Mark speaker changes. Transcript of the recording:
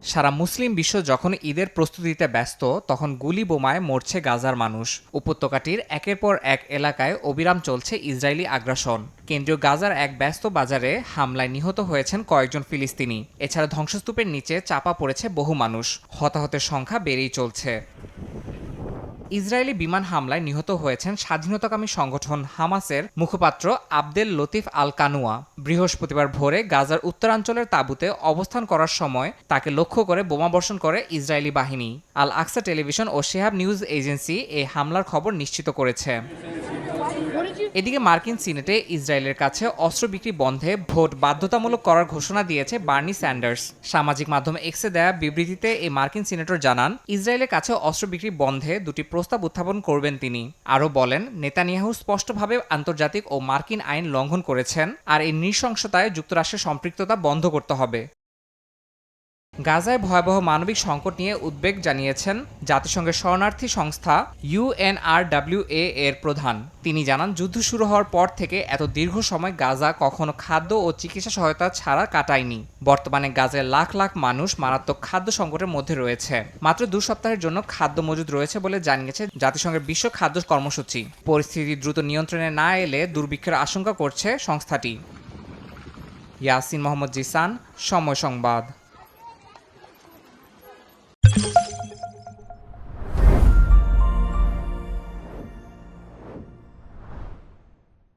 Speaker 1: সারা মুসলিম বিশ্ব যখন ঈদের প্রস্তুতিতে ব্যস্ত, তখন গুলি বোমায় মরছে গাজার মানুষ। উপত্যকাটির একের পর এক এলাকায় অবিরাম চলছে ইসরায়েলি আগ্রাসন। কেন্দ্রীয় গাজার এক ব্যস্ত বাজারে হামলায় নিহত হয়েছেন কয়েকজন ফিলিস্তিনি। এছাড়া ধ্বংসস্তূপের নিচে চাপা পড়েছে বহু মানুষ। হতাহতের সংখ্যা বেড়েই চলছে। ইসরায়েলি বিমান হামলায় নিহত হয়েছেন স্বাধীনতাকামী সংগঠন হামাসের মুখপাত্র আবদেল লতিফ আল কানুয়া। বৃহস্পতিবার ভোরে গাজার উত্তরাঞ্চলের তাঁবুতে অবস্থান করার সময় তাকে লক্ষ্য করে বোমাবর্ষণ করে ইসরায়েলি বাহিনী। আল আকসা টেলিভিশন ও শেহাব নিউজ এজেন্সি এই হামলার খবর নিশ্চিত করেছে। এদিকে মার্কিন সিনেটে ইসরায়েলের কাছে অস্ত্র বিক্রি বন্ধে ভোট বাধ্যতামূলক করার ঘোষণা দিয়েছে বার্নি স্যান্ডার্স। সামাজিক মাধ্যম এক্সে দেয়া বিবৃতিতে এই মার্কিন সিনেটর জানান, ইসরায়েলের কাছে অস্ত্র বিক্রি বন্ধে দুটি প্রস্তাব উত্থাপন করবেন তিনি। আরও বলেন, নেতানিয়াহু স্পষ্টভাবে আন্তর্জাতিক ও মার্কিন আইন লঙ্ঘন করেছেন, আর এই নৃশংসতায় যুক্তরাষ্ট্রের সম্পৃক্ততা বন্ধ করতে হবে। গাজায় ভয়াবহ মানবিক সংকট নিয়ে উদ্বেগ জানিয়েছেন জাতিসংঘের শরণার্থী সংস্থা UNRWA এর প্রধান। তিনি জানান, যুদ্ধ শুরু হওয়ার পর থেকে এত দীর্ঘ সময় গাজা কখনো খাদ্য ও চিকিৎসা সহায়তা ছাড়া কাটায়নি। বর্তমানে গাজায় লাখ লাখ মানুষ মারাত্মক খাদ্য সংকটের মধ্যে রয়েছে। মাত্র 2 সপ্তাহের জন্য খাদ্য মজুদ রয়েছে বলে জানিয়েছে জাতিসংঘের বিশ্ব খাদ্য কর্মসূচি। পরিস্থিতি দ্রুত নিয়ন্ত্রণে না এলে দুর্ভিক্ষের আশঙ্কা করছে সংস্থাটি। ইয়াসিন মোহাম্মদ জিসান, সময় সংবাদ।